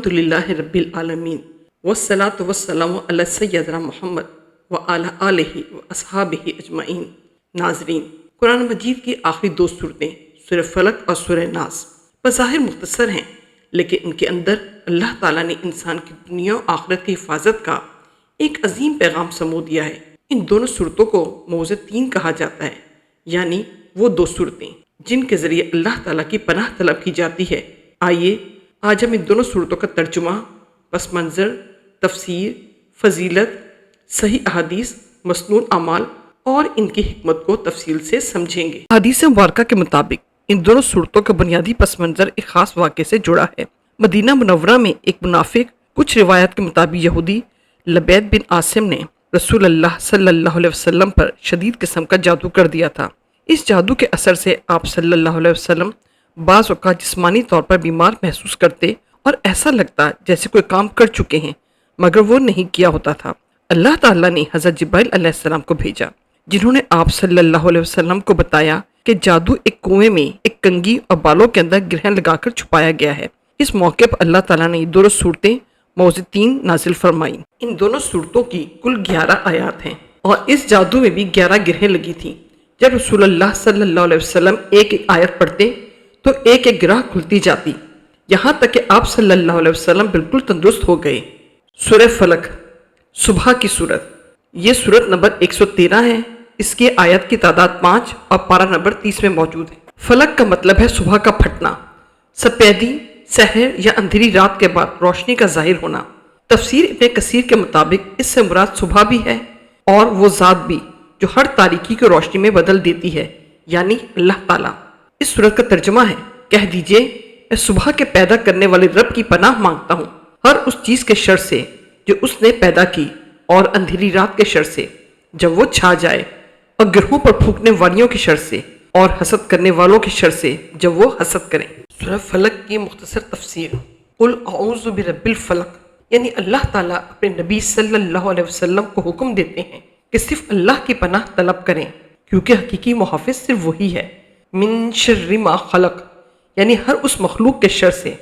الحمدللہ رب العالمین والصلاة والسلام علی سیدنا محمد وعلی آلہ واصحابہ اجمعین۔ ناظرین، قرآن مجید کی آخری دو صورتیں سورہ فلق اور سورہ ناس بظاہر مختصر ہیں، لیکن ان کے اندر اللہ تعالیٰ نے انسان کی دنیا و آخرت کی حفاظت کا ایک عظیم پیغام سمو دیا ہے۔ ان دونوں صورتوں کو معوذتین کہا جاتا ہے، یعنی وہ دو صورتیں جن کے ذریعے اللہ تعالیٰ کی پناہ طلب کی جاتی ہے۔ آئیے آج ہم ان دونوں صورتوں کا ترجمہ، پس منظر، تفسیر، فضیلت، صحیح احادیث، مسنون اعمال اور ان کی حکمت کو تفصیل سے سمجھیں گے۔ حدیث مبارکہ کے مطابق ان دونوں صورتوں کا بنیادی پس منظر ایک خاص واقعے سے جڑا ہے۔ مدینہ منورہ میں ایک منافق، کچھ روایات کے مطابق یہودی، لبید بن عاصم نے رسول اللہ صلی اللہ علیہ وسلم پر شدید قسم کا جادو کر دیا تھا۔ اس جادو کے اثر سے آپ صلی اللہ علیہ وسلم بعض اوقات جسمانی طور پر بیمار محسوس کرتے اور ایسا لگتا جیسے کوئی کام کر چکے ہیں مگر وہ نہیں کیا ہوتا تھا۔ اللہ تعالیٰ نے حضرت جبرائیل علیہ السلام کو بھیجا، جنہوں نے آپ صلی اللہ علیہ وسلم کو بتایا کہ جادو ایک کنویں میں ایک کنگھی اور بالوں کے اندر گرہن لگا کر چھپایا گیا ہے۔ اس موقع پر اللہ تعالیٰ نے دونوں صورتیں معوذتین نازل فرمائیں۔ ان دونوں صورتوں کی کل 11 آیات ہیں اور اس جادو میں بھی 11 گرہیں لگی تھیں۔ جب رسول اللہ صلی اللہ علیہ وسلم ایک ایک آیت پڑھتے تو ایک ایک گرہ کھلتی جاتی، یہاں تک کہ آپ صلی اللہ علیہ وسلم بالکل تندرست ہو گئے۔ سورہ فلق، صبح کی سورت، یہ سورت نمبر 113 ہے۔ اس کی آیت کی تعداد 5 اور پارہ نمبر 30 میں موجود ہے۔ فلق کا مطلب ہے صبح کا پھٹنا، سپیدی، سحر یا اندھیری رات کے بعد روشنی کا ظاہر ہونا۔ تفسیر ابن کثیر کے مطابق اس سے مراد صبح بھی ہے اور وہ ذات بھی جو ہر تاریکی کو روشنی میں بدل دیتی ہے، یعنی اللہ تعالیٰ۔ اس سورت کا ترجمہ ہے، کہہ دیجئے میں صبح کے پیدا کرنے والے رب کی پناہ مانگتا ہوں ہر اس چیز کے شر سے جو اس نے پیدا کی، اور اندھیری رات کے شر سے جب وہ چھا جائے، اور گرہوں پر پھونکنے والیوں کے شر سے، اور حسد کرنے والوں کے شر سے جب وہ حسد کریں۔ سورہ فلق کی مختصر تفسیر، قل اعوذ برب الفلق، یعنی اللہ تعالیٰ اپنے نبی صلی اللہ علیہ وسلم کو حکم دیتے ہیں کہ صرف اللہ کی پناہ طلب کریں، کیونکہ حقیقی محافظ صرف وہی ہے۔ من شر ما خلق، یعنی ہر اس مخلوق کے شر سے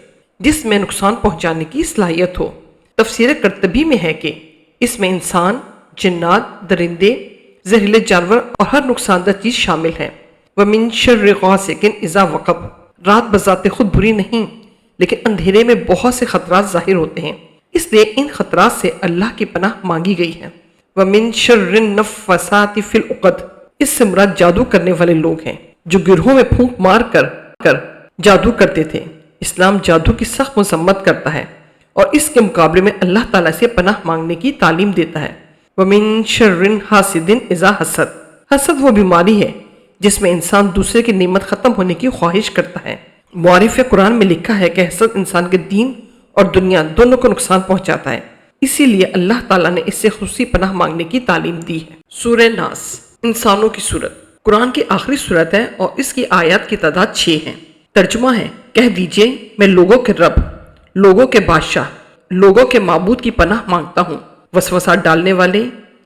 جس میں نقصان پہنچانے کی صلاحیت ہو۔ تفسیر قرطبی میں ہے کہ اس میں انسان، جنات، درندے، زہریلے جانور اور ہر نقصان دہ چیز شامل ہے۔ ومن شر غاسق اذا وقب، رات بذات خود بری نہیں، لیکن اندھیرے میں بہت سے خطرات ظاہر ہوتے ہیں، اس لیے ان خطرات سے اللہ کی پناہ مانگی گئی ہے۔ ومن شر النفاثات فی العقد، اس سے مراد جادو کرنے والے لوگ ہیں جو گروہوں میں پھونک مار کر جادو کرتے تھے۔ اسلام جادو کی سخت مذمت کرتا ہے اور اس کے مقابلے میں اللہ تعالیٰ سے پناہ مانگنے کی تعلیم دیتا ہے۔ ومن شر حاسد اذا حسد، حسد وہ بیماری ہے جس میں انسان دوسرے کی نعمت ختم ہونے کی خواہش کرتا ہے۔ معارف قرآن میں لکھا ہے کہ حسد انسان کے دین اور دنیا دونوں کو نقصان پہنچاتا ہے، اسی لیے اللہ تعالیٰ نے اس سے خصوصی پناہ مانگنے کی تعلیم دی ہے۔ سورہ ناس، انسانوں کی صورت، قرآن کی آخری صورت ہے اور اس کی آیات کی تعداد 6 ہے۔ ترجمہ ہے، کہہ دیجئے میں لوگوں کے رب، لوگوں کے بادشاہ، لوگوں کے معبود کی پناہ مانگتا ہوں وسوسہ ڈالنے والے،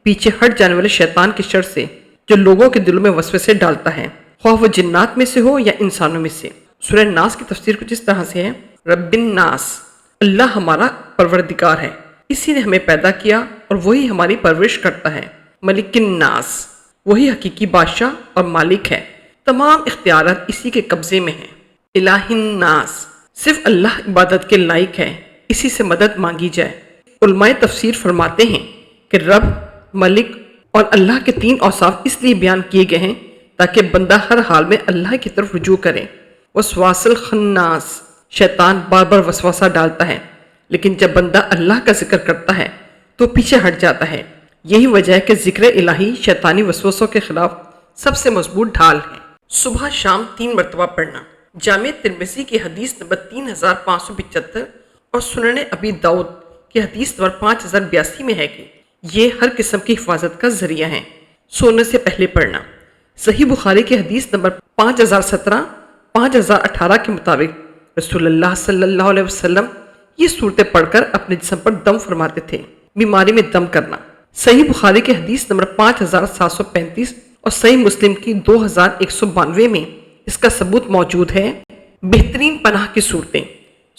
پیچھے ہٹ جانے والے شیطان کے شر سے جو لوگوں کے دلوں میں وسوسے ڈالتا ہے، خواہ وہ جنات میں سے ہو یا انسانوں میں سے۔ سورہ ناس کی تفسیر کچھ اس طرح سے ہے، رب الناس، اللہ ہمارا پروردگار ہے، اسی نے ہمیں پیدا کیا اور وہی ہماری پرورش کرتا ہے۔ ملک الناس، وہی حقیقی بادشاہ اور مالک ہے، تمام اختیارات اسی کے قبضے میں ہیں۔ الہ الناس، صرف اللہ عبادت کے لائق ہے، اسی سے مدد مانگی جائے۔ علماء تفسیر فرماتے ہیں کہ رب، ملک اور اللہ کے 3 اوصاف اس لیے بیان کیے گئے ہیں تاکہ بندہ ہر حال میں اللہ کی طرف رجوع کرے۔ وسواس الخناس، شیطان بار بار وسوسہ ڈالتا ہے، لیکن جب بندہ اللہ کا ذکر کرتا ہے تو پیچھے ہٹ جاتا ہے۔ یہی وجہ ہے کہ ذکر الہی شیطانی وسوسوں کے خلاف سب سے مضبوط ڈھال ہے۔ صبح شام 3 مرتبہ پڑھنا۔ جامع ترمذی کی حدیث نمبر 3575 اور سنن ابی داؤد کی حدیث نمبر 5082 میں ہے کہ یہ ہر قسم کی حفاظت کا ذریعہ ہے۔ سونے سے پہلے پڑھنا۔ صحیح بخاری کی حدیث نمبر 5017 5018 کے مطابق رسول اللہ صلی اللہ علیہ وسلم یہ صورتیں پڑھ کر اپنے جسم پر دم فرماتے تھے۔ بیماری میں دم کرنا۔ صحیح بخاری کی حدیث نمبر 5735 اور صحیح مسلم کی 2192 میں اس کا ثبوت موجود ہے۔ بہترین پناہ کی صورتیں،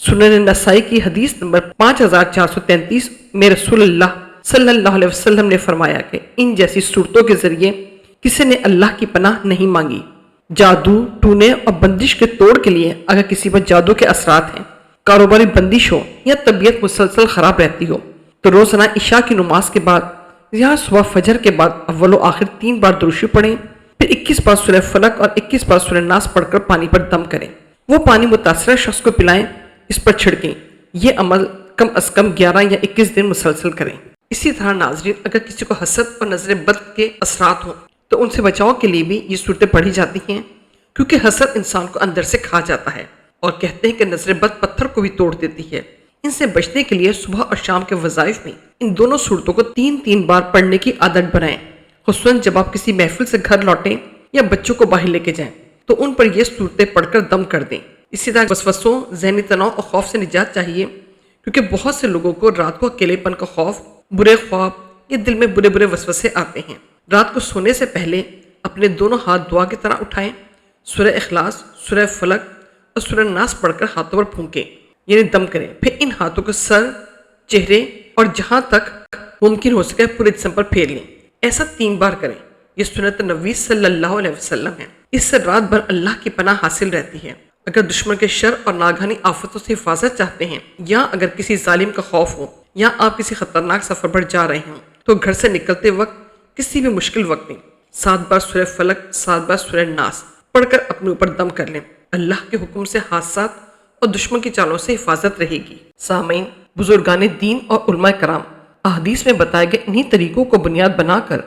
سنن نسائی کی حدیث نمبر 5433 میں رسول اللہ صلی اللہ علیہ وسلم نے فرمایا کہ ان جیسی صورتوں کے ذریعے کسی نے اللہ کی پناہ نہیں مانگی۔ جادو، ٹونے اور بندش کے توڑ کے لیے اگر کسی پر جادو کے اثرات ہیں، کاروباری بندش ہو یا طبیعت مسلسل خراب رہتی ہو تو روزانہ عشاء کی نماز کے بعد یا صبح فجر کے بعد اول و آخر 3 بار درود پڑھیں، پھر 21 بار سورہ فلق اور 21 بار سورہ ناس پڑھ کر پانی پر دم کریں۔ وہ پانی متاثرہ شخص کو پلائیں، اس پر چھڑکیں۔ یہ عمل کم از کم 11 یا 21 دن مسلسل کریں۔ اسی طرح ناظرین، اگر کسی کو حسد اور نظر بد کے اثرات ہوں تو ان سے بچاؤ کے لیے بھی یہ صورتیں پڑھی جاتی ہیں، کیونکہ حسد انسان کو اندر سے کھا جاتا ہے، اور کہتے ہیں کہ نظر بد پتھر کو بھی توڑ دیتی ہے۔ ان سے بچنے کے لیے صبح اور شام کے وظائف میں ان دونوں صورتوں کو 3 بار پڑھنے کی عادت بنائیں، خصوصاً جب آپ کسی محفل سے گھر لوٹیں یا بچوں کو باہر لے کے جائیں تو ان پر یہ صورتیں پڑھ کر دم کر دیں۔ اسی طرح وسوسوں، ذہنی تناؤ اور خوف سے نجات چاہیے، کیونکہ بہت سے لوگوں کو رات کو اکیلے پن کا خوف، برے خواب یا دل میں برے وسوسے آتے ہیں۔ رات کو سونے سے پہلے اپنے دونوں ہاتھ دعا کی طرح اٹھائیں، سورہ اخلاص، سورہ فلق اور سورہ ناس پڑھ کر ہاتھوں پر پھونکیں، یعنی دم کریں۔ پھر ان ہاتھوں کو سر، چہرے اور جہاں تک ممکن ہو سکے پورے جسم پر پھیر لیں۔ ایسا 3 بار کریں۔ یہ سنت نبی صلی اللہ علیہ وسلم ہے۔ اس سے رات بھر اللہ کی پناہ حاصل رہتی ہے۔ اگر دشمن کے شر اور ناگہانی آفتوں سے حفاظت چاہتے ہیں، یا اگر کسی ظالم کا خوف ہو، یا آپ کسی خطرناک سفر پر جا رہے ہوں، تو گھر سے نکلتے وقت کسی بھی مشکل وقت میں 7 بار سورہ فلق، 7 بار سورہ ناس پڑھ کر اپنے اوپر دم کر لیں۔ اللہ کے حکم سے حادثات اور دشمن کی چالوں سے حفاظت رہے گی۔ سامعین، بزرگان دین اور علماء کرام احادیث میں بتائے گئے انہی طریقوں کو بنیاد بنا کر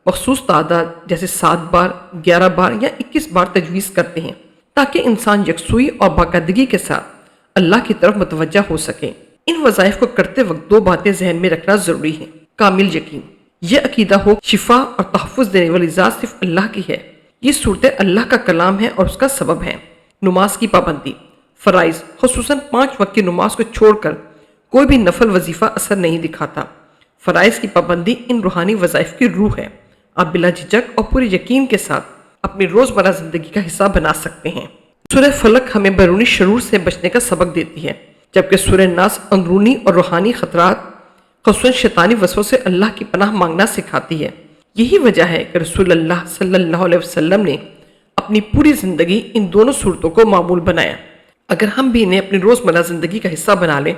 مخصوص تعداد جیسے 7 بار، 11 بار یا 21 بار تجویز کرتے ہیں، تاکہ انسان یکسوئی اور باقاعدگی کے ساتھ اللہ کی طرف متوجہ ہو سکے۔ ان وظائف کو کرتے وقت 2 باتیں ذہن میں رکھنا ضروری ہے۔ کامل یقین، یہ عقیدہ ہو شفا اور تحفظ دینے والی ذات صرف اللہ کی ہے۔ یہ صورتیں اللہ کا کلام ہے اور اس کا سبب ہے۔ نماز کی پابندی، فرائض خصوصاً 5 وقت کی نماز کو چھوڑ کر کوئی بھی نفل وظیفہ اثر نہیں دکھاتا۔ فرائض کی پابندی ان روحانی وظائف کی روح ہے۔ آپ بلا جھجک اور پورے یقین کے ساتھ اپنی روزمرہ زندگی کا حصہ بنا سکتے ہیں۔ سورہ فلق ہمیں بیرونی شرور سے بچنے کا سبق دیتی ہے، جبکہ سورہ ناس اندرونی اور روحانی خطرات خصوصاً شیطانی وسوسوں سے اللہ کی پناہ مانگنا سکھاتی ہے۔ یہی وجہ ہے کہ رسول اللہ صلی اللہ علیہ وسلم نے اپنی پوری زندگی ان دونوں صورتوں کو معمول بنایا۔ اگر ہم بھی انہیں اپنی روزمرہ زندگی کا حصہ بنا لیں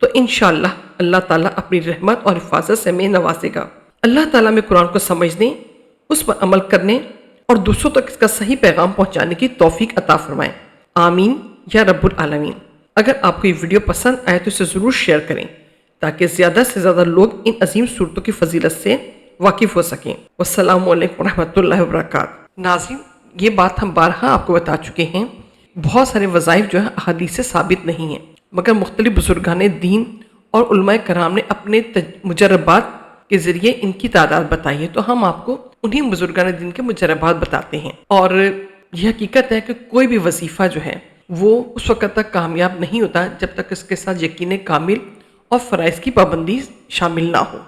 تو انشاءاللہ اللہ تعالیٰ اپنی رحمت اور حفاظت سے ہمیں نوازے گا۔ اللہ تعالیٰ میں قرآن کو سمجھنے، اس پر عمل کرنے اور دوسروں تک اس کا صحیح پیغام پہنچانے کی توفیق عطا فرمائے۔ آمین یا رب العالمین۔ اگر آپ کو یہ ویڈیو پسند آئے تو اسے ضرور شیئر کریں تاکہ زیادہ سے زیادہ لوگ ان عظیم صورتوں کی فضیلت سے واقف ہو سکیں۔ والسلام علیکم ورحمۃ اللہ وبرکاتہ۔ ناظرین، یہ بات ہم بارہا آپ کو بتا چکے ہیں، بہت سارے وظائف جو ہیں احادیث سے ثابت نہیں ہیں، مگر مختلف بزرگان دین اور علماء کرام نے اپنے مجربات کے ذریعے ان کی تعداد بتائی ہے، تو ہم آپ کو انہی بزرگان دین کے مجربات بتاتے ہیں۔ اور یہ حقیقت ہے کہ کوئی بھی وظیفہ جو ہے وہ اس وقت تک کامیاب نہیں ہوتا جب تک اس کے ساتھ یقین کامل اور فرائض کی پابندی شامل نہ ہو۔